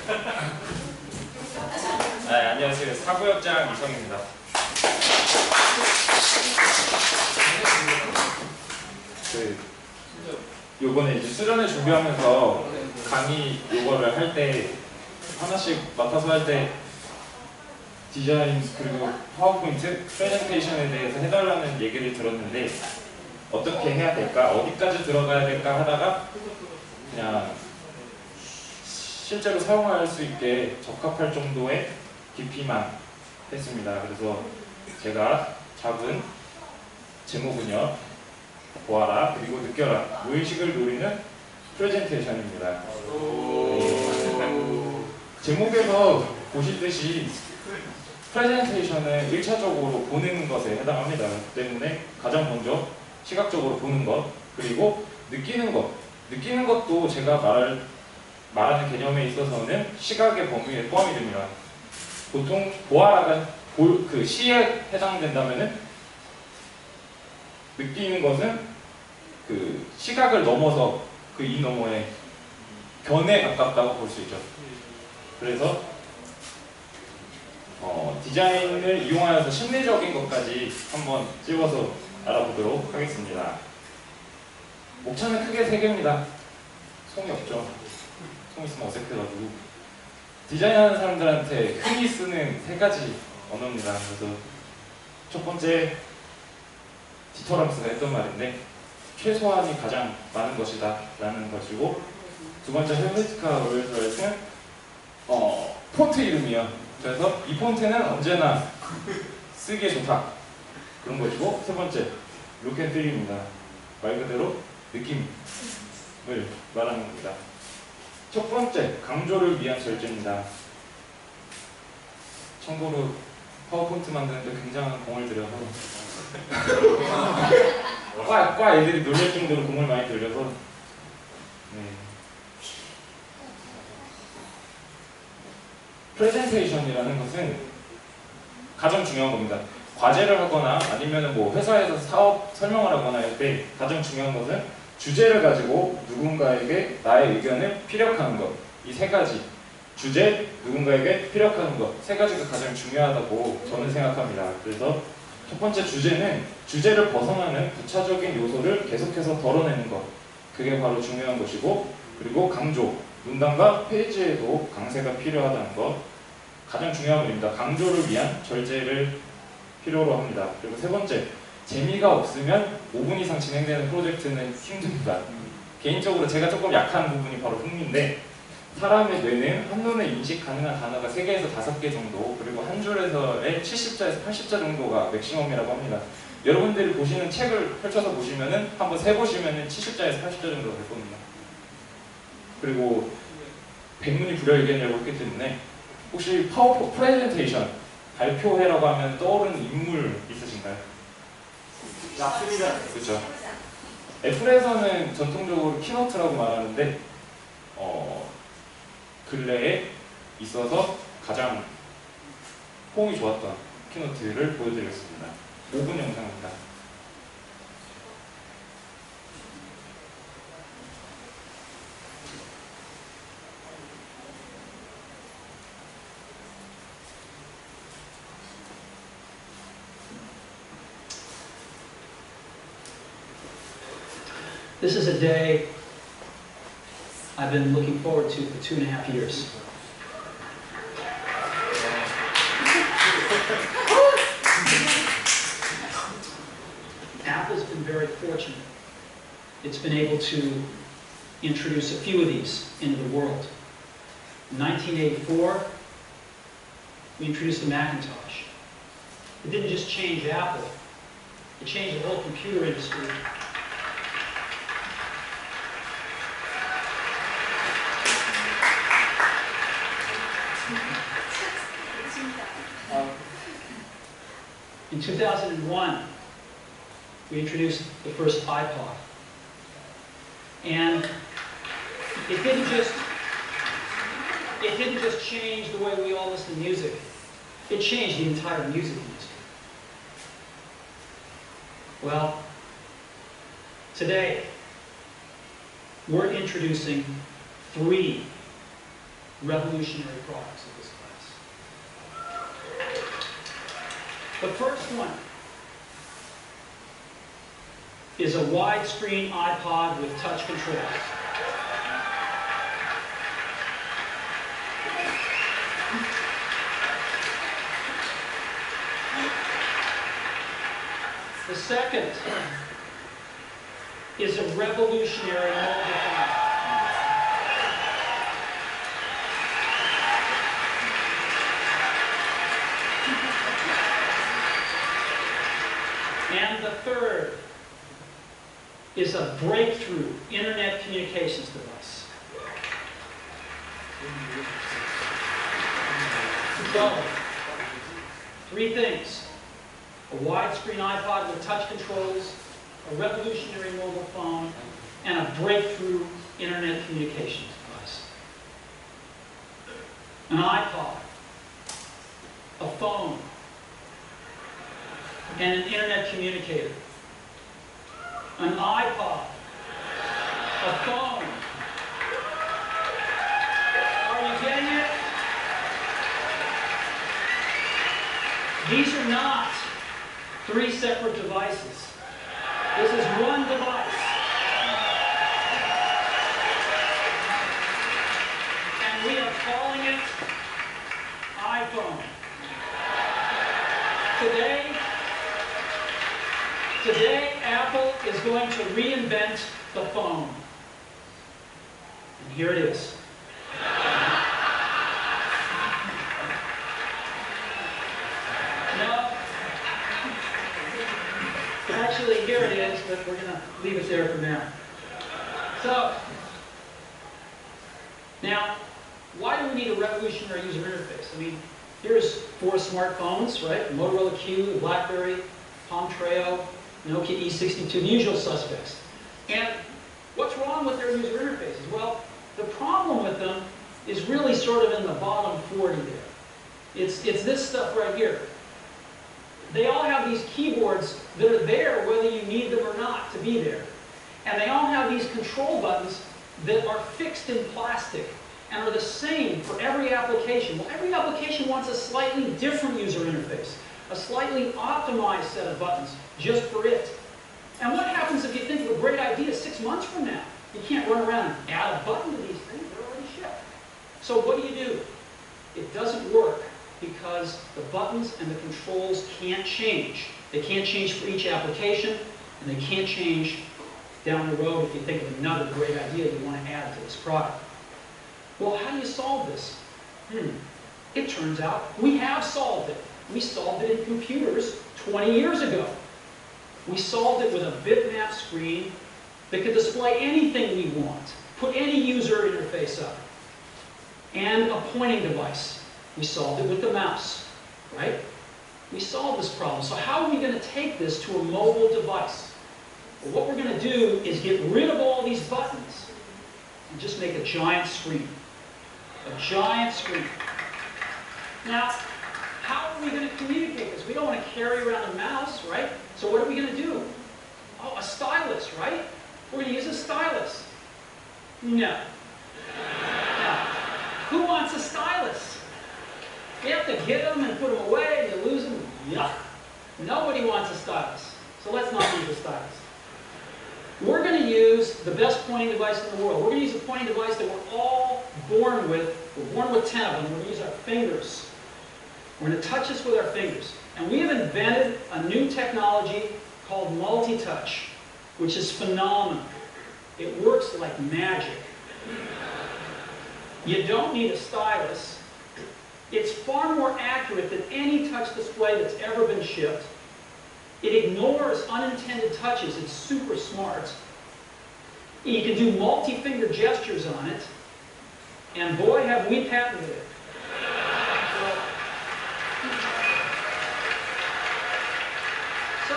네, 안녕하세요. 사구역장 이성입니다. 요번에 이제 수련회 준비하면서 강의 요거를 할 때 하나씩 맡아서 할 때 디자인 그리고 파워포인트 프레젠테이션에 대해서 해달라는 얘기를 들었는데 어떻게 해야 될까? 어디까지 들어가야 될까 하다가 그냥 실제로 사용할 수 있게 적합할 정도의 깊이만 했습니다. 그래서 제가 잡은 제목은요, 보아라 그리고 느껴라, 무의식을 노리는 프레젠테이션입니다. 제목에서 보시듯이 프레젠테이션은 1차적으로 보는 것에 해당합니다. 그렇기 때문에 가장 먼저 시각적으로 보는 것, 그리고 느끼는 것. 느끼는 것도 제가 말하는 개념에 있어서는 시각의 범위에 포함이 됩니다. 보통 보아라가 그 시에 해당된다면은 느끼는 것은 그 시각을 넘어서 그 이 너머의 견에 가깝다고 볼 수 있죠. 그래서 디자인을 이용하여서 심리적인 것까지 한번 찝어서 알아보도록 하겠습니다. 목차는 크게 3개입니다. 송이 없죠. 송 있으면 어색해가지고. 디자인하는 사람들한테 흔히 쓰는 3가지 언어입니다. 그래서 첫 번째, 디터럼스가 했던 말인데 최소한이 가장 많은 것이다 라는 것이고, 두 번째 헬베티카 로열스는 폰트 이름이요. 그래서 이 폰트는 언제나 쓰기에 좋다 그런 것이고, 세 번째 룩앤필입니다. 말 그대로 느낌을 말하는 겁니다. 첫 번째, 강조를 위한 절제입니다. 참고로 파워포인트 만드는데 굉장한 공을 들여서 과 애들이 놀랄 정도로 공을 많이 들여서 프레젠테이션이라는 것은 가장 중요한 겁니다. 과제를 하거나 아니면 뭐 회사에서 사업 설명을 하거나 할 때 가장 중요한 것은 주제를 가지고 누군가에게 나의 의견을 피력하는 것. 이 3가지. 주제, 누군가에게 피력하는 것. 3가지가 가장 중요하다고 저는 생각합니다. 그래서 첫 번째 주제는 주제를 벗어나는 부차적인 요소를 계속해서 덜어내는 것. 그게 바로 중요한 것이고, 그리고 강조. 문단과 페이지에도 강세가 필요하다는 것. 가장 중요한 겁니다. 강조를 위한 절제를 필요로 합니다. 그리고 세 번째, 재미가 없으면 5분 이상 진행되는 프로젝트는 힘듭니다. 개인적으로 제가 조금 약한 부분이 바로 흥미인데, 사람의 뇌는 한눈에 인식 가능한 단어가 3개에서 5개 정도, 그리고 한 줄에서의 70자에서 80자 정도가 맥시멈이라고 합니다. 여러분들이 보시는 책을 펼쳐서 보시면은 한번 세보시면은 70자에서 80자 정도가 될 겁니다. 그리고 백문이 불여일견이라고 했기 때문에 혹시 프레젠테이션 발표회라고 하면 떠오르는 인물 있으신가요? 맞습니다. 그렇죠. 애플에서는 전통적으로 키노트라고 말하는데 근래에 있어서 가장 호응이 좋았던 키노트를 보여드리겠습니다. 5분 영상입니다. This is a day I've been looking forward to for 2.5 years. Apple's been very fortunate. It's been able to introduce a few of these into the world. In 1984, we introduced the Macintosh. It didn't just change Apple, it changed the whole computer industry. In 2001, we introduced the first iPod. And it didn't just change the way we all listen to music. It changed the entire music industry. Well, today, we're introducing 3 revolutionary products of this class. The first one is a widescreen iPod with touch controls. The second is a revolutionary mobile phone. And the third is a breakthrough internet communications device. So, three things. A widescreen iPod with touch controls, a revolutionary mobile phone, and a breakthrough internet communications device. An iPod, a phone, and an internet communicator. An iPod, a phone. Are you getting it? These are not three separate devices. This is one device. And we are calling it iPhone. Today, Apple is going to reinvent the phone. And here it is. No. Actually, here it is, but we're going to leave it there for now. So, now, why do we need a revolutionary user interface? I mean, here's 4 smartphones, right? The Motorola Q, the BlackBerry, Palm Treo, Nokia E62, the usual suspects. And what's wrong with their user interfaces? Well, the problem with them is really sort of in the bottom 40 there. It's this stuff right here. They all have these keyboards that are there whether you need them or not to be there. And they all have these control buttons that are fixed in plastic and are the same for every application. Well, every application wants a slightly different user interface, a slightly optimized set of buttons just for it. And what happens if you think of a great idea 6 months from now? You can't run around and add a button to these things, they're already shipped. So what do? It doesn't work because the buttons and the controls can't change. They can't change for each application, and they can't change down the road if you think of another great idea you want to add to this product. Well, how do you solve this? It turns out we have solved it. We solved it in computers 20 years ago. We solved it with a bitmap screen that could display anything we want, put any user interface up, and a pointing device. We solved it with the mouse, right? We solved this problem. So how are we going to take this to a mobile device? Well, what we're going to do is get rid of all these buttons and just make a giant screen. A giant screen. Now, how are we going to communicate this? We don't want to carry around a mouse, right? So what are we going to do? Oh, a stylus, right? We're going to use a stylus. No. Now, who wants a stylus? You have to get them and put them away, and you lose them. Yuck. Nobody wants a stylus. So let's not use a stylus. We're going to use the best pointing device in the world. We're going to use a pointing device that we're all born with. We're born with 10 of them. We're going to use our fingers. We're going to touch this with our fingers. And we have invented a new technology called multi-touch, which is phenomenal. It works like magic. You don't need a stylus. It's far more accurate than any touch display that's ever been shipped. It ignores unintended touches. It's super smart. You can do multi-finger gestures on it. And boy, have we patented it. So,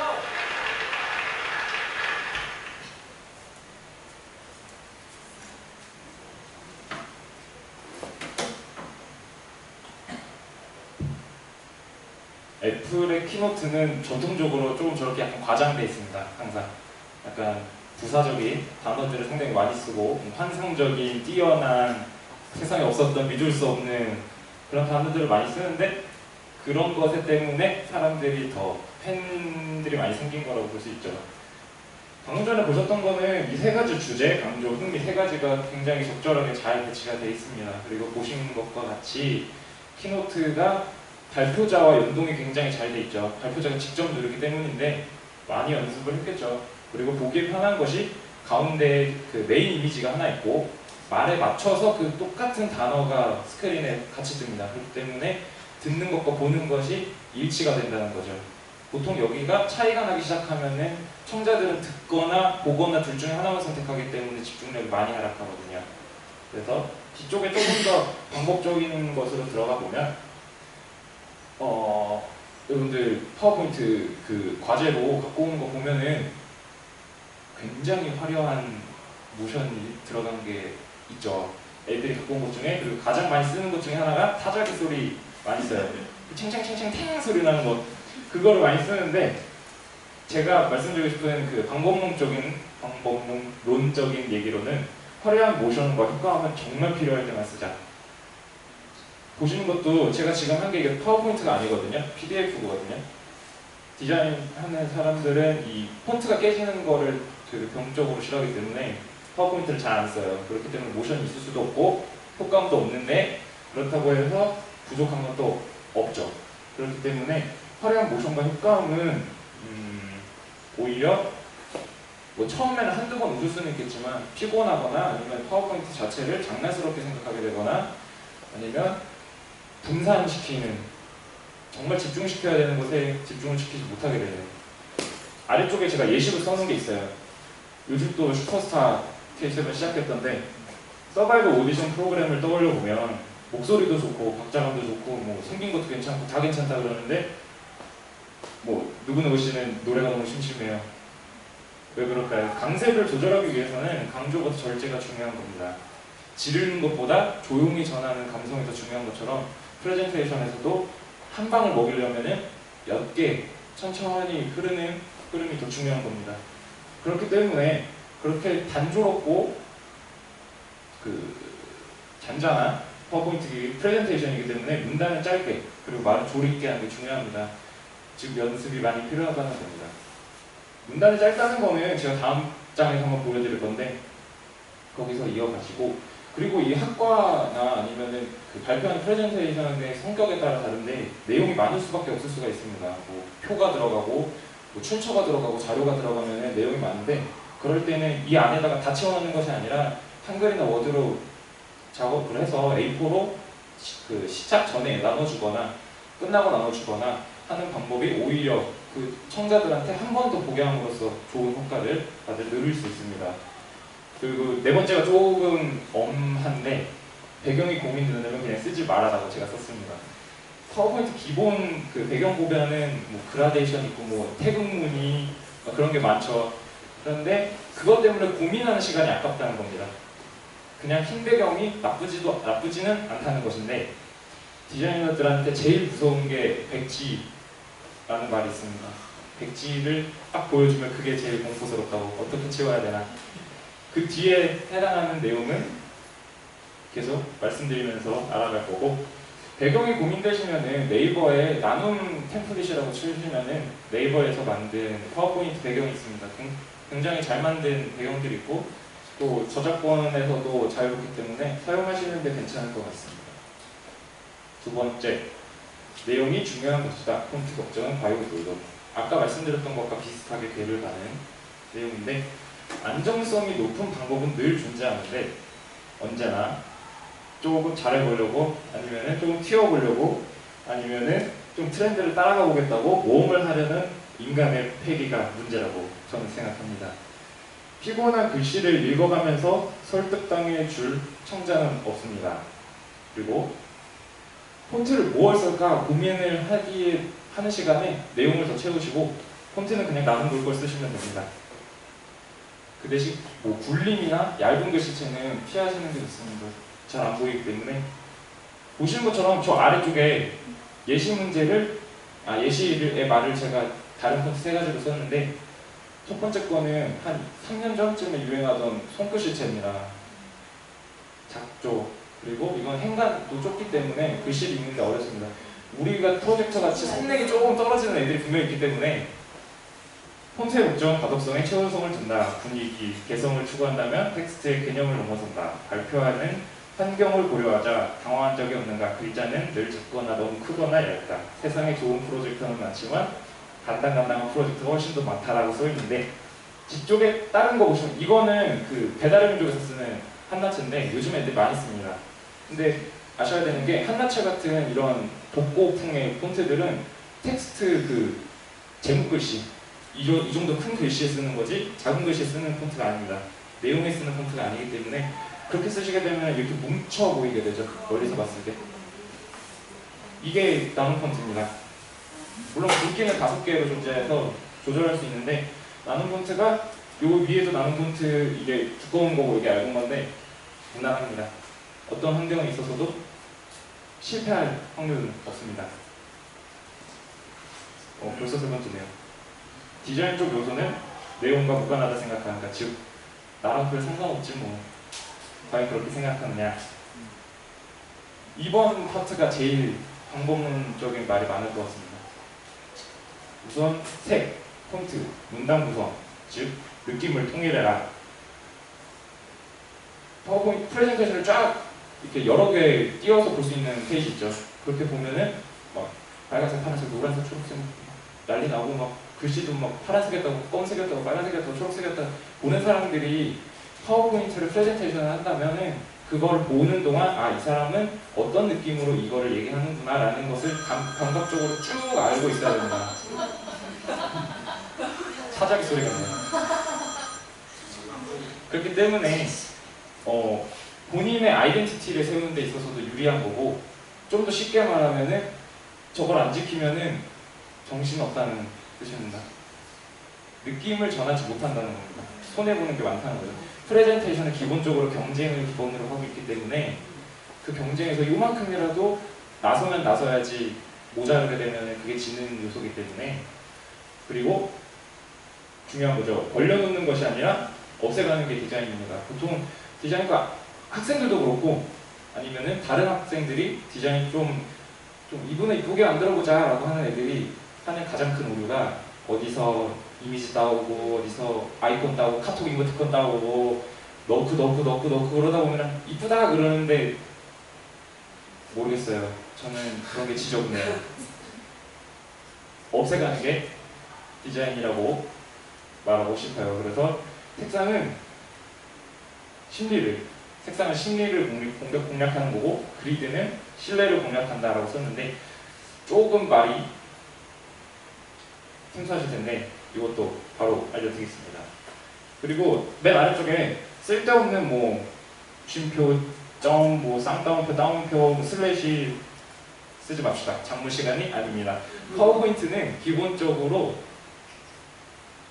애플의 키노트는 전통적으로 조금 저렇게 약간 과장되어 있습니다. 항상 약간 부사적인 단어들을 상당히 많이 쓰고 환상적인 뛰어난 세상에 없었던 믿을 수 없는 그런 단어들을 많이 쓰는데 그런 것 때문에 사람들이 더 팬들이 많이 생긴 거라고 볼 수 있죠. 방금 전에 보셨던 거는 이 세 가지 주제, 강조, 흥미 세 가지가 굉장히 적절하게 잘 배치가 되어 있습니다. 그리고 보신 것과 같이 키노트가 발표자와 연동이 굉장히 잘 돼 있죠. 발표자가 직접 누르기 때문인데 많이 연습을 했겠죠. 그리고 보기 편한 것이 가운데 그 메인 이미지가 하나 있고 말에 맞춰서 그 똑같은 단어가 스크린에 같이 뜹니다. 그렇기 때문에 듣는 것과 보는 것이 일치가 된다는 거죠. 보통 여기가 차이가 나기 시작하면은 청자들은 듣거나 보거나 둘 중에 하나만 선택하기 때문에 집중력이 많이 하락하거든요. 그래서 뒤쪽에 조금 더 방법적인 것으로 들어가 보면 여러분들 파워포인트 그 과제로 갖고 온 거 보면은 굉장히 화려한 모션이 들어간 게 있죠. 애들이 갖고 온 것 중에 그리고 가장 많이 쓰는 것 중에 하나가 타자기 소리 많이 써요. 챙챙챙챙 탱 소리 나는 거 그거를 많이 쓰는데 제가 말씀드리고 싶은 그 방법론적인 얘기로는 화려한 모션과 효과음은 정말 필요할 때만 쓰자. 보시는 것도 제가 지금 한 게 이게 파워포인트가 아니거든요. PDF거든요. 디자인하는 사람들은 이 폰트가 깨지는 거를 되게 병적으로 싫어하기 때문에 파워포인트를 잘 안 써요. 그렇기 때문에 모션이 있을 수도 없고 효과음도 없는데 그렇다고 해서 부족한 것도 없죠. 그렇기 때문에 화려한 모션과 효과음은 오히려 뭐 처음에는 한두 번 웃을 수는 있겠지만 피곤하거나 아니면 파워포인트 자체를 장난스럽게 생각하게 되거나 아니면 분산시키는 정말 집중시켜야 되는 것에 집중을 시키지 못하게 되는 아래쪽에 제가 예시로 써놓은 게 있어요. 요즘 또 슈퍼스타 K7 시작했던데 서바이벌 오디션 프로그램을 떠올려 보면 목소리도 좋고 박자감도 좋고 뭐 생긴 것도 괜찮고 다 괜찮다 그러는데 뭐 누구누구 씨는 노래가 너무 심심해요. 왜 그럴까요? 강세를 조절하기 위해서는 강조가 더 절제가 중요한 겁니다. 지르는 것보다 조용히 전하는 감성이 더 중요한 것처럼 프레젠테이션에서도 한 방을 먹이려면은 몇 개 천천히 흐르는 흐름이 더 중요한 겁니다. 그렇기 때문에 그렇게 단조롭고 그 잔잔한 파워포인트 프레젠테이션이기 때문에 문단은 짧게 그리고 말은 조리 있게 하는 게 중요합니다. 즉 연습이 많이 필요하다는 겁니다. 문단이 짧다는 거는 제가 다음 장에서 한번 보여드릴 건데 거기서 이어가시고 그리고 이 학과나 아니면은 그 발표하는 프레젠테이션의 성격에 따라 다른데 내용이 많을 수밖에 없을 수가 있습니다. 뭐 표가 들어가고 뭐 춘처가 들어가고 자료가 들어가면 내용이 많은데 그럴 때는 이 안에다가 다 채워넣는 것이 아니라 한글이나 워드로 작업을 해서 A4로 그 시작 전에 나눠주거나 끝나고 나눠주거나 하는 방법이 오히려 그 청자들한테 한 번 더 보게 함으로써 좋은 효과를 다들 누릴 수 있습니다. 그리고 네 번째가 조금 엄한데 배경이 고민되면 그냥 쓰지 말아라고 제가 썼습니다. 파워포인트 기본 그 배경 보면은 뭐 그라데이션 있고 뭐 태극무늬 그런 게 많죠. 그런데 그것 때문에 고민하는 시간이 아깝다는 겁니다. 그냥 흰 배경이 나쁘지는 않다는 것인데 디자이너들한테 제일 무서운 게 백지라는 말이 있습니다. 백지를 딱 보여주면 그게 제일 공포스럽다고 어떻게 채워야 되나 그 뒤에 해당하는 내용은 계속 말씀드리면서 알아갈 거고 배경이 고민되시면은 네이버에 나눔 템플릿이라고 치시면은 네이버에서 만든 파워포인트 배경이 있습니다. 굉장히 잘 만든 배경들이 있고 또 저작권에서도 자유롭기 때문에 사용하시는 데 괜찮을 것 같습니다. 두 번째, 내용이 중요한 것이다. 폰트 걱정은 과욕불도. 아까 말씀드렸던 것과 비슷하게 괴를 가는 내용인데 안정성이 높은 방법은 늘 존재하는데 언제나 조금 잘해보려고 아니면은 조금 튀어보려고 아니면은 좀 트렌드를 따라가 보겠다고 모험을 하려는 인간의 패기가 문제라고 저는 생각합니다. 피곤한 글씨를 읽어가면서 설득당해 줄 청자는 없습니다. 그리고 폰트를 무엇을 쓸까 고민을 하는 시간에 내용을 더 채우시고 폰트는 그냥 나눈 걸 쓰시면 됩니다. 그 대신 뭐 굴림이나 얇은 글씨체는 피하시는 게 좋습니다. 잘 안 보이기 때문에 보시는 것처럼 저 아래쪽에 예시의 말을 제가 다른 폰트 세 가지로 썼는데 첫 번째 거는 한 3년 전쯤에 유행하던 손글씨체입니다. 작죠. 그리고 이건 행간도 좁기 때문에 글씨를 읽는데 어렵습니다. 우리가 프로젝터 같이 성능이 조금 떨어지는 애들이 분명히 있기 때문에 폰트의 목적은 가독성에 최우선을 둔다. 분위기, 개성을 추구한다면 텍스트의 개념을 넘어선다. 발표하는 환경을 고려하자. 당황한 적이 없는가. 글자는 늘 작거나 너무 크거나 얇다. 세상에 좋은 프로젝터는 많지만 간당간당한 프로젝터가 훨씬 더 많다라고 써있는데 뒤쪽에 다른 거 보시면 이거는 그 배달의 민족에서 쓰는 한나체인데 요즘 애들 많이 씁니다. 근데 아셔야 되는 게 한나체 같은 이런 복고풍의 폰트들은 텍스트 그 제목 글씨 이 정도 큰 글씨에 쓰는 거지 작은 글씨에 쓰는 폰트가 아닙니다. 내용에 쓰는 폰트가 아니기 때문에 그렇게 쓰시게 되면 이렇게 뭉쳐 보이게 되죠. 멀리서 봤을 때. 이게 나눔 폰트입니다. 물론 굵기는 5개로 존재해서 조절할 수 있는데 나눔 폰트가 요 위에도 나눔 폰트 이게 두꺼운 거고 이게 얇은 건데 무난합니다. 어떤 환경에 있어서도 실패할 확률은 없습니다. 벌써 세 번째네요. 디자인 쪽 요소는 내용과 무관하다 생각한다. 즉 나랑 별 상관없지 뭐. 과연 그렇게 생각하느냐. 이번 파트가 제일 방법론적인 말이 많을 것 같습니다. 우선 색, 폰트, 문단 구성, 즉 느낌을 통일해라. 파워포인트 프레젠테이션을 쫙 이렇게 여러 개 띄워서 볼 수 있는 페이지 있죠. 그렇게 보면은 막 빨간색, 파란색, 노란색, 초록색 난리 나고 막 글씨도 막 파란색이었다고, 검은색이었다고, 빨간색이었다고, 초록색이었다고 보는 사람들이 파워포인트를 프레젠테이션을 한다면은 그걸 보는 동안 아, 이 사람은 어떤 느낌으로 이거를 얘기하는구나 라는 것을 감각적으로 쭉 알고 있어야 된다. 사자기 소리가 나요. 그렇기 때문에 본인의 아이덴티티를 세우는 데 있어서도 유리한 거고 좀 더 쉽게 말하면은 저걸 안 지키면은 정신없다는 뜻입니다. 느낌을 전하지 못한다는 겁니다. 손해보는 게 많다는 거죠. 프레젠테이션은 기본적으로 경쟁을 기본으로 하고 있기 때문에 그 경쟁에서 요만큼이라도 나서면 나서야지 모자르게 되면 그게 지는 요소이기 때문에 그리고 중요한 거죠. 벌려놓는 것이 아니라 없애가는 게 디자인입니다. 보통 디자인과 학생들도 그렇고 아니면은 다른 학생들이 디자인 좀 이분은 이쁘게 만들어보자 라고 하는 애들이 하는 가장 큰 오류가 어디서 이미지 따오고 어디서 아이콘 따오고 카톡 이모티콘 따오고 넣고 그러다 보면 이쁘다 그러는데 모르겠어요. 저는 그런 게 지저분해요. 없애가는 게 디자인이라고 말하고 싶어요. 그래서 색상은 심리를 공략하는 거고 그리드는 신뢰를 공략한다라고 썼는데 조금 말이 생소하실 텐데 이것도 바로 알려드리겠습니다. 그리고 맨 아래쪽에 쓸데없는 뭐 쉼표, 점, 뭐 쌍따옴표, 따옴표, 슬래시 쓰지 맙시다. 작물 시간이 아닙니다. 파워포인트는 기본적으로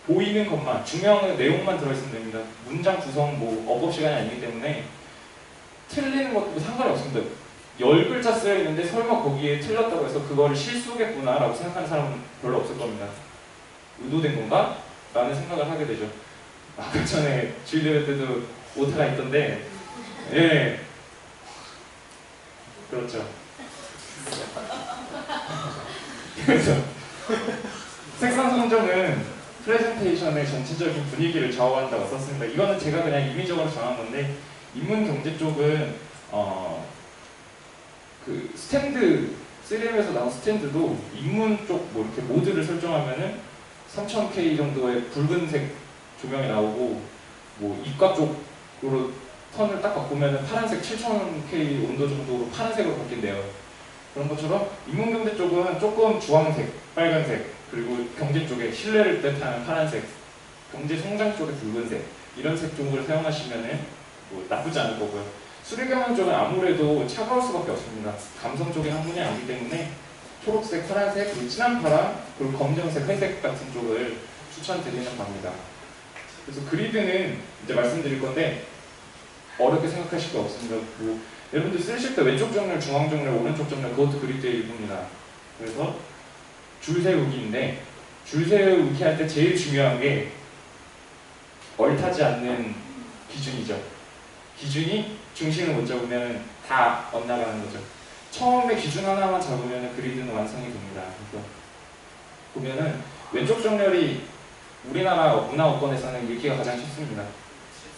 보이는 것만, 중요한 내용만 들어있으면 됩니다. 문장 구성, 뭐 어법 시간이 아니기 때문에 틀리는 것도 상관이 없습니다. 10글자 쓰여있는데 설마 거기에 틀렸다고 해서 그거를 실수겠구나 라고 생각하는 사람은 별로 없을 겁니다. 의도된 건가? 라는 생각을 하게 되죠. 아까 전에 주일대회 때도 오타가 있던데 예, 그렇죠. 그래서 색상 선정은 프레젠테이션의 전체적인 분위기를 좌우한다고 썼습니다. 이거는 제가 그냥 임의적으로 정한 건데 인문 경제 쪽은 그 스탠드 3M에서 나온 스탠드도 인문 쪽 뭐 이렇게 모드를 설정하면은 3000K 정도의 붉은색 조명이 나오고 뭐 이과 쪽으로 턴을 딱 바꾸면은 파란색 7000K 온도 정도로 파란색으로 바뀐대요. 그런 것처럼 인문경제 쪽은 조금 주황색, 빨간색, 그리고 경제 쪽에 신뢰를 뜻하는 파란색, 경제 성장 쪽에 붉은색 이런 색종을 사용하시면은 뭐 나쁘지 않을 거고요. 수리경영 쪽은 아무래도 차가울 수밖에 없습니다. 감성적인 학문이 아니기 때문에 초록색, 파란색, 그리고 진한 파랑, 그리고 검정색, 회색 같은 쪽을 추천드리는 겁니다. 그래서 그리드는 이제 말씀드릴 건데 어렵게 생각하실 거 없습니다. 뭐 여러분들 쓰실 때 왼쪽 정렬, 중앙 정렬, 오른쪽 정렬 그것도 그리드의 일부입니다. 그래서 줄 세우기인데 줄 세우기 할 때 제일 중요한 게 얼타지 않는 기준이죠. 기준이 중심을 못 잡으면 다 엇나가는 거죠. 처음에 기준 하나만 잡으면 그리드는 완성이 됩니다. 그래서 보면은 왼쪽 정렬이 우리나라 문화어권에서는 읽기가 가장 쉽습니다.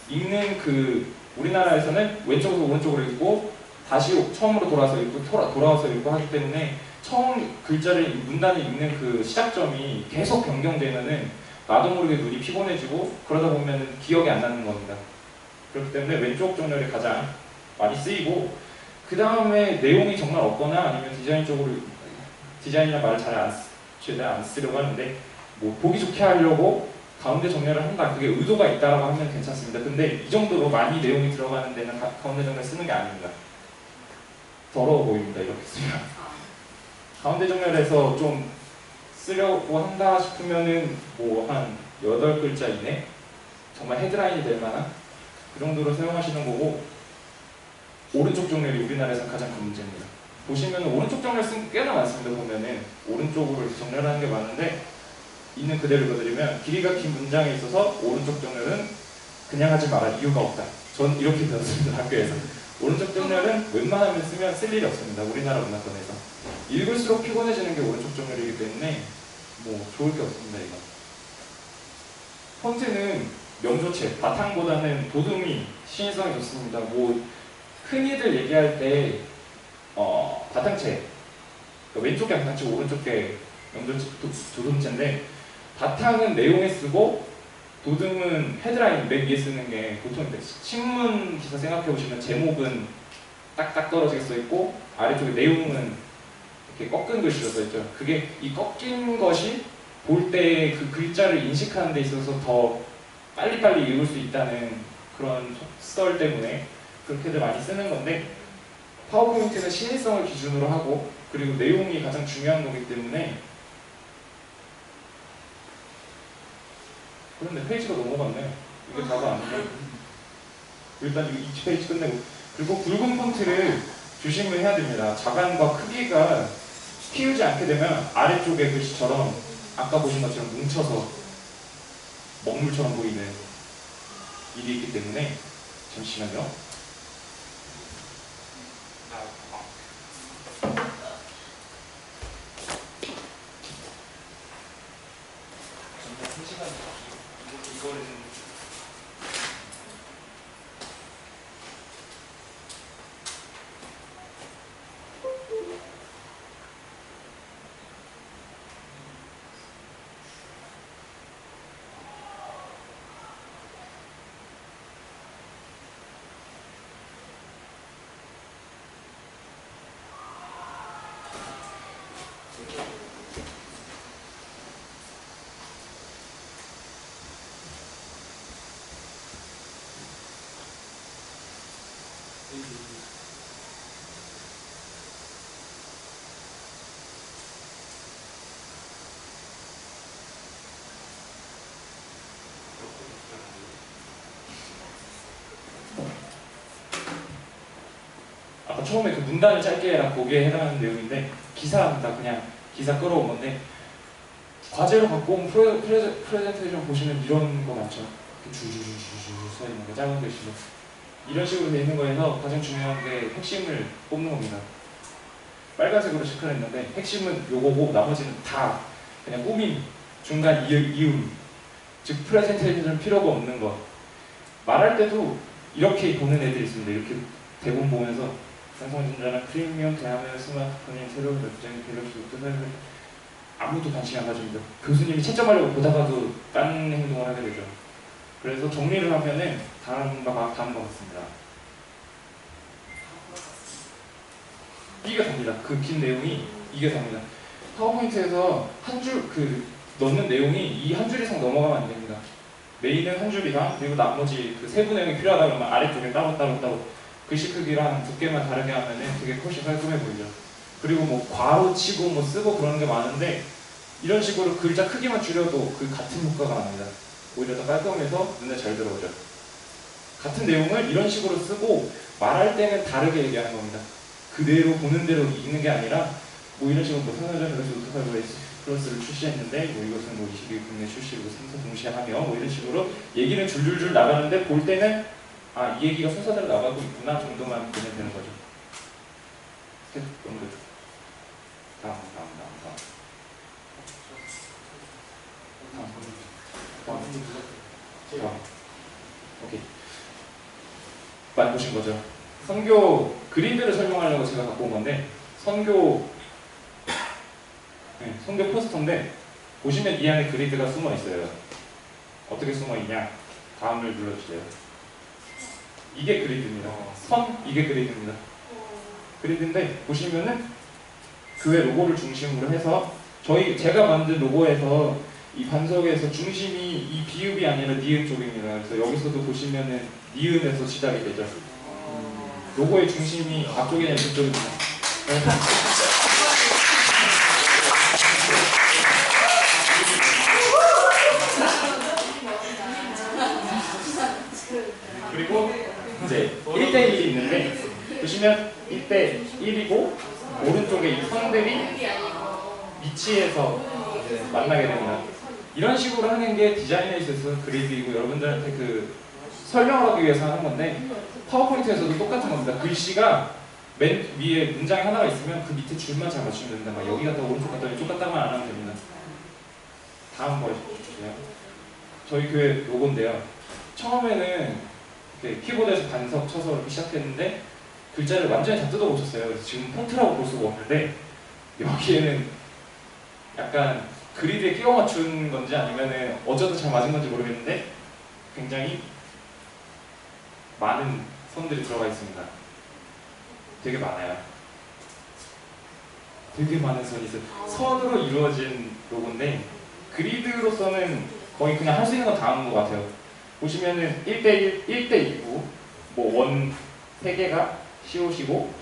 읽는 그 우리나라에서는 왼쪽에서 오른쪽으로 읽고 다시 처음으로 돌아와서 읽고 돌아와서 읽고 하기 때문에 처음 글자를 문단을 읽는 그 시작점이 계속 변경되면은 나도 모르게 눈이 피곤해지고 그러다 보면은 기억이 안 나는 겁니다. 그렇기 때문에 왼쪽 정렬이 가장 많이 쓰이고 그 다음에 내용이 정말 없거나 아니면 디자인이나 말을 최대한 안 쓰려고 하는데 뭐 보기 좋게 하려고 가운데 정렬을 한다. 그게 의도가 있다라고 하면 괜찮습니다. 근데 이 정도로 많이 내용이 들어가는 데는 가운데 정렬 쓰는 게 아닙니다. 더러워 보입니다. 이렇게 쓰면. 가운데 정렬에서 좀 쓰려고 한다 싶으면은 뭐 한 8글자 이내? 정말 헤드라인이 될 만한 그 정도로 사용하시는 거고 오른쪽 정렬이 우리나라에서 가장 큰 문제입니다. 보시면 오른쪽 정렬 쓴 게 꽤나 많습니다. 보면은 오른쪽으로 정렬하는 게 많은데 있는 그대로 읽어드리면 길이가 긴 문장에 있어서 오른쪽 정렬은 그냥 하지 마라. 이유가 없다. 전 이렇게 배웠습니다. 학교에서. 오른쪽 정렬은 웬만하면 쓰면 쓸 일이 없습니다. 우리나라 문화권에서. 읽을수록 피곤해지는 게 오른쪽 정렬이기 때문에 뭐 좋을 게 없습니다. 이거. 폰트는 명조체, 바탕보다는 도둠이 신의성이 좋습니다. 뭐 흔히들 얘기할 때 바탕체, 그러니까 왼쪽에 바탕체, 오른쪽에 명조체, 도둠체인데 바탕은 내용에 쓰고 도둠은 헤드라인 맨 위에 쓰는 게 보통인데 신문 기사 생각해 보시면 제목은 딱딱 떨어지게 써 있고 아래쪽에 내용은 이렇게 꺾은 글씨로 써 있죠. 그게 이 꺾인 것이 볼 때 그 글자를 인식하는 데 있어서 더 빨리빨리 읽을 수 있다는 그런 썰 때문에 그렇게들 많이 쓰는 건데 파워포인트는 신의성을 기준으로 하고 그리고 내용이 가장 중요한 거기 때문에 그런데 페이지가 넘어갔네. 이게 다가 아니네. 일단 이거 2페이지 끝내고 그리고 굵은 폰트를 조심을 해야 됩니다. 자간과 크기가 키우지 않게 되면 아래쪽에 글씨처럼 아까 보신 것처럼 뭉쳐서 먹물처럼 보이는 일이 있기 때문에 잠시만요. 아까 처음에 그 문단을 짧게 해라 거기에 해당하는 내용인데 기사입니다. 그냥 기사 끌어온 건데 과제로 갖고 온 프레젠테이션 보시면 이런 거 많죠. 줄줄줄줄 써 있는 거 작은 글씨로 이런 식으로 돼 있는 거에서 가장 중요한 게 핵심을 뽑는 겁니다. 빨간색으로 체크했는데 핵심은 요거고 나머지는 다 그냥 꾸밈, 중간 이음, 즉 프레젠테이션 필요가 없는 거. 말할 때도 이렇게 보는 애들이 있습니다. 이렇게 대본 보면서 삼성전자나 프리미엄, 대한민국 스마트폰인 새로운 결정이 갤럭시 노트 아무도 관심이 안 가집니다. 교수님이 채점하려고 보다가도 딴 행동을 하게 되죠. 그래서 정리를 하면은 다음과 같습니다. 이게 답니다. 그 긴 내용이 이게 답니다. 파워포인트에서 한 줄 넣는 내용이 이 한 줄 이상 넘어가면 안 됩니다. 메인은 한 줄이랑 그리고 나머지 그 세부 내용이 필요하다 그러면 아래쪽에 따로 글씨 크기랑 두께만 다르게 하면은 되게 훨씬 깔끔해 보이죠. 그리고 뭐 괄호 치고 뭐 쓰고 그러는 게 많은데 이런 식으로 글자 크기만 줄여도 그 같은 효과가 납니다. 오히려 더 깔끔해서 눈에 잘 들어오죠. 같은 내용을 이런 식으로 쓰고 말할 때는 다르게 얘기하는 겁니다. 그대로 보는 대로 읽는 게 아니라 뭐 이런 식으로 뭐 삼성전자에서 노트팔 플러스를 출시했는데 뭐 이것은 뭐 22국내 출시고 3사 동시에 하며 뭐 이런 식으로 얘기는 줄줄줄 나가는데 볼 때는 아, 이 얘기가 순서대로 나가고 있구나 정도만 보면 되는 거죠. 계속 연결. 다음. 오케이. 많이 보신 거죠? 선교 그리드를 설명하려고 제가 갖고 온 건데 선교 포스터인데 보시면 이 안에 그리드가 숨어 있어요. 어떻게 숨어 있냐? 다음을 눌러주세요. 이게 그리드입니다. 이게 그리드입니다. 그리드인데 보시면은 교회 로고를 중심으로 해서 제가 만든 로고에서 이 반석에서 중심이 이 비읍이 아니라 니은 쪽입니다. 그래서 여기서도 보시면은 니은에서 시작이 되죠. 로고의 중심이 앞쪽이 아니라 뒤쪽입니다. 그리고 이제 1대1이 있는데 보시면 1대1이고 오른쪽에 이 선들이 위치에서 만나게 됩니다. 이런 식으로 하는 게 디자인에 있어서 그리드이고 여러분들한테 그 설명하기 위해서 하는 건데 파워포인트에서도 똑같은 겁니다. 글씨가 맨 위에 문장이 하나가 있으면 그 밑에 줄만 잘 맞추면 됩니다. 막 여기 갔다 오른쪽 갔다 왼쪽 갔다만 안 하면 됩니다. 다음 보여주세요. 저희 교회 로고인데요. 처음에는 이렇게 키보드에서 반석 쳐서 이렇게 시작했는데 글자를 완전히 다 뜯어고쳤어요. 그래서 지금 폰트라고 볼 수가 없는데 여기에는 약간 그리드에 끼워 맞춘 건지 아니면은 어쩌다 잘 맞은 건지 모르겠는데 굉장히 많은 선들이 들어가 있습니다. 되게 많아요. 되게 많은 선이 있어요. 선으로 이루어진 로고인데 그리드로서는 거의 그냥 할 수 있는 건 다 하는 것 같아요. 보시면은 1대1, 1대2고 뭐 원 3개가 씌우시고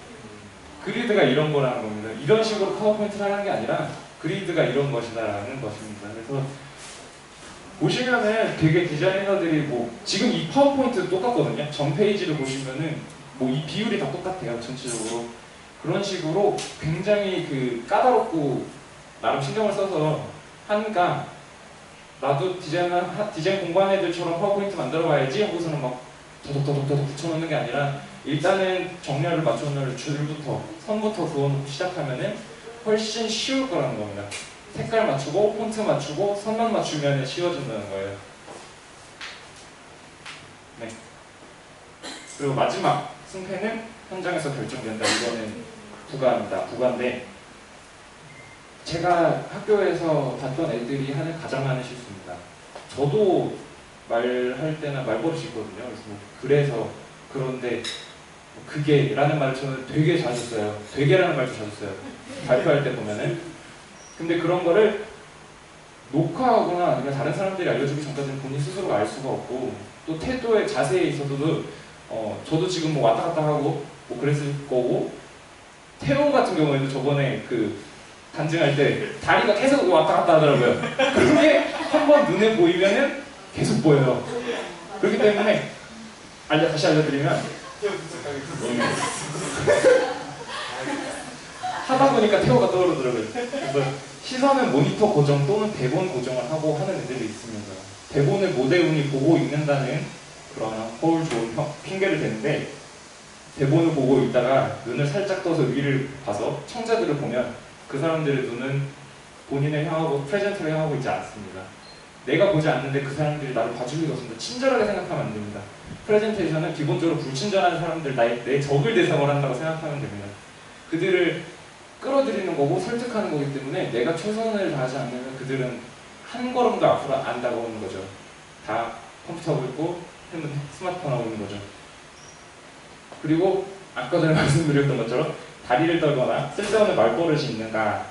그리드가 이런 거라는 겁니다. 이런 식으로 파워포인트를 하는 게 아니라 그리드가 이런 것이다라는 것입니다. 그래서 보시면은 되게 디자이너들이 뭐 지금 이 파워포인트도 똑같거든요. 전 페이지를 보시면은 뭐 이 비율이 다 똑같아요. 전체적으로 그런 식으로 굉장히 그 까다롭고 나름 신경을 써서 하니까 나도 디자인 공부하는 애들처럼 파워포인트 만들어봐야지 하고서는 막 더덕더덕 붙여놓는 게 아니라 일단은 정렬을 맞춰놓을 줄부터 선부터 그어놓고 시작하면은 훨씬 쉬울 거라는 겁니다. 색깔 맞추고 폰트 맞추고 선만 맞추면 쉬워진다는 거예요. 네. 그리고 마지막 승패는 현장에서 결정된다. 이거는 부가입니다. 부가인데 제가 학교에서 봤던 애들이 하는 가장 많은 실수입니다. 저도 말할 때는 말버릇이 있거든요. 그래서 그런데 그게 라는 말을 저는 되게 자주 써요. 되게라는 말도 자주 써요. 발표할 때 보면은. 근데 그런 거를 녹화하거나 아니면 다른 사람들이 알려주기 전까지는 본인 스스로가 알 수가 없고 또 태도의 자세에 있어서도 저도 지금 뭐 왔다 갔다 하고 뭐 그랬을 거고 태용 같은 경우에도 저번에 그 간증할 때 다리가 계속 왔다 갔다 하더라고요. 그게 한번 눈에 보이면은 계속 보여요. 그렇기 때문에 다시 알려드리면 하다 보니까 태호가 떠오르더라고요. 그래서 시선은 모니터 고정 또는 대본 고정을 하고 하는 애들이 있습니다. 대본을 못 외우니 보고 읽는다는 그런 허울 좋은 핑계를 대는데 대본을 보고 있다가 눈을 살짝 떠서 위를 봐서 청자들을 보면 그 사람들의 눈은 본인을 향하고 프레젠터를 향하고 있지 않습니다. 내가 보지 않는데 그 사람들이 나를 봐줄 리가 없습니다. 친절하게 생각하면 안 됩니다. 프레젠테이션은 기본적으로 불친절한 사람들, 내 적을 대상으로 한다고 생각하면 됩니다. 그들을 끌어들이는 거고 설득하는 거기 때문에 내가 최선을 다하지 않으면 그들은 한 걸음도 앞으로 안 다가오는 거죠. 다 컴퓨터 하고 있고 스마트폰 하고 있는 거죠. 그리고 아까 전에 말씀드렸던 것처럼 다리를 떨거나 쓸데없는 말버릇이 있는가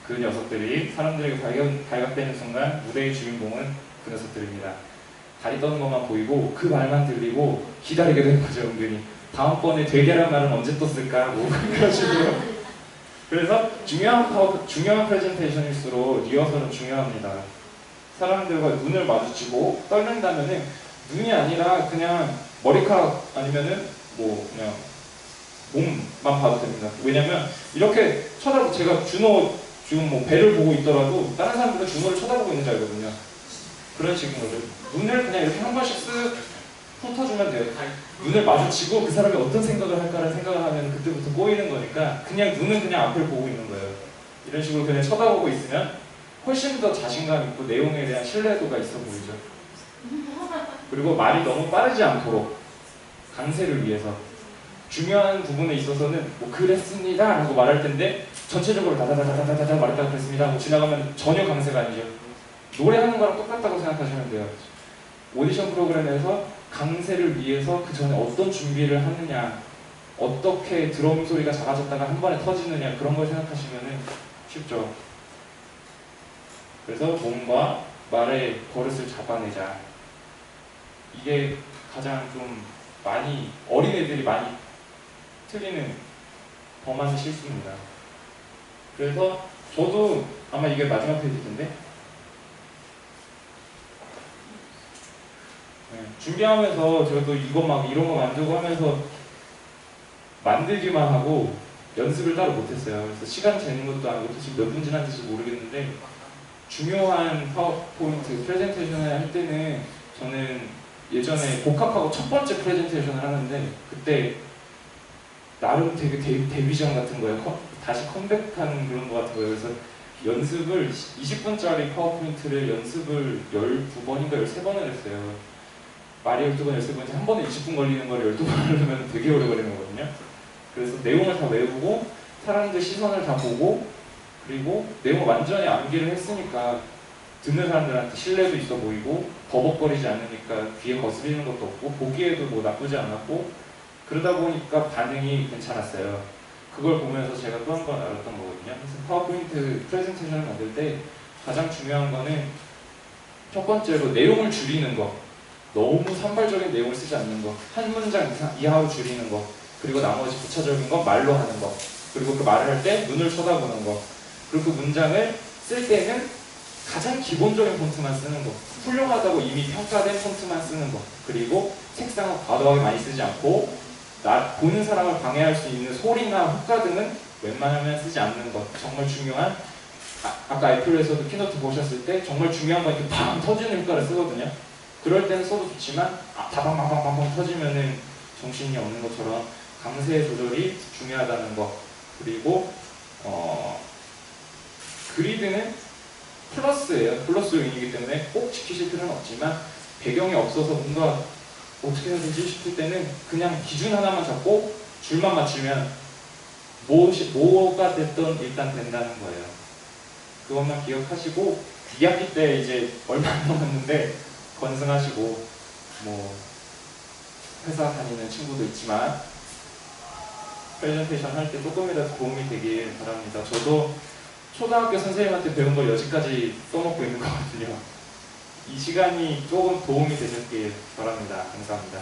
그 녀석들이 사람들에게 발각되는 순간 무대의 주인공은 그 녀석들입니다. 다리 떠는 것만 보이고 그 말만 들리고 기다리게 되는 거죠. 은근히 다음번에 되게란 말은 언제 떴을까 뭐 그런 식으로. 그래서 중요한 프레젠테이션일수록 리허설은 중요합니다. 사람들과 눈을 마주치고 떨린다면은 눈이 아니라 그냥 머리카락 아니면은 뭐 그냥 몸만 봐도 됩니다. 왜냐면 이렇게 쳐다보고 제가 준호 지금 뭐 배를 보고 있더라도 다른 사람들은 준호를 쳐다보고 있는 줄 알거든요. 그런 식인 거죠. 눈을 그냥 이렇게 한 번씩 쓱 훑어주면 돼요. 눈을 마주치고 그 사람이 어떤 생각을 할까를 생각을 하면 그때부터 꼬이는 거니까 그냥 눈은 그냥 앞을 보고 있는 거예요. 이런 식으로 그냥 쳐다보고 있으면 훨씬 더 자신감 있고 내용에 대한 신뢰도가 있어 보이죠. 그리고 말이 너무 빠르지 않도록 강세를 위해서 중요한 부분에 있어서는 뭐 그랬습니다 라고 말할 텐데 전체적으로 다다다다다다다 말했다가 그랬습니다 하고 지나가면 전혀 강세가 아니죠. 노래하는 거랑 똑같다고 생각하시면 돼요. 오디션 프로그램에서 강세를 위해서 그 전에 어떤 준비를 하느냐, 어떻게 드럼 소리가 작아졌다가 한 번에 터지느냐, 그런 걸 생각하시면 쉽죠. 그래서 몸과 말의 버릇을 잡아내자. 이게 가장 좀 많이 어린애들이 많이 틀리는 범하는 실수입니다. 그래서 저도 아마 이게 마지막 페이지일 텐데 준비하면서 제가 또 이거 막 이런 거 만들고 하면서 만들기만 하고 연습을 따로 못했어요. 그래서 시간 재는 것도 아니고 지금 몇 분 지났는지 모르겠는데 중요한 파워포인트 프레젠테이션을 할 때는 저는 예전에 복합하고 첫 번째 프레젠테이션을 하는데 그때 나름 되게 데뷔전 같은 거예요. 다시 컴백한 그런 거 같은 거예요. 그래서 연습을 20분짜리 파워포인트를 연습을 12번인가 13번을 했어요. 말이 12번, 13번인지 한 번에 20분 걸리는 걸 12번 하려면 되게 오래 걸리는 거거든요. 그래서 내용을 다 외우고 사람들 시선을 다 보고 그리고 내용을 완전히 암기를 했으니까 듣는 사람들한테 신뢰도 있어 보이고 버벅거리지 않으니까 귀에 거슬리는 것도 없고 보기에도 뭐 나쁘지 않았고 그러다 보니까 반응이 괜찮았어요. 그걸 보면서 제가 또 한 번 알았던 거거든요. 그래서 파워포인트 프레젠테이션을 만들 때 가장 중요한 거는 첫 번째로 내용을 줄이는 거, 너무 산발적인 내용을 쓰지 않는 거, 한 문장 이하로 줄이는 거, 그리고 나머지 부차적인 건 말로 하는 거, 그리고 그 말을 할 때 눈을 쳐다보는 거, 그리고 그 문장을 쓸 때는 가장 기본적인 폰트만 쓰는 거, 훌륭하다고 이미 평가된 폰트만 쓰는 거, 그리고 색상을 과도하게 많이 쓰지 않고 보는 사람을 방해할 수 있는 소리나 효과 등은 웬만하면 쓰지 않는 것. 정말 중요한 아까 애플에서도 키노트 보셨을 때 정말 중요한 건 이렇게 팡 터지는 효과를 쓰거든요. 그럴 때는 써도 좋지만 다방방방방 터지면은 정신이 없는 것처럼 강세 조절이 중요하다는 거. 그리고 그리드는 플러스예요. 플러스 요인이기 때문에 꼭 지키실 필요는 없지만 배경이 없어서 뭔가 어떻게 해야 되지 싶을 때는 그냥 기준 하나만 잡고 줄만 맞추면 뭐가 됐든 일단 된다는 거예요. 그것만 기억하시고 2학기 때 이제 얼마 안 남았는데 건승하시고 뭐 회사 다니는 친구도 있지만 프레젠테이션 할 때 조금이라도 도움이 되길 바랍니다. 저도 초등학교 선생님한테 배운 걸 여지까지 써먹고 있는 거거든요. 이 시간이 조금 도움이 되셨길 바랍니다. 감사합니다.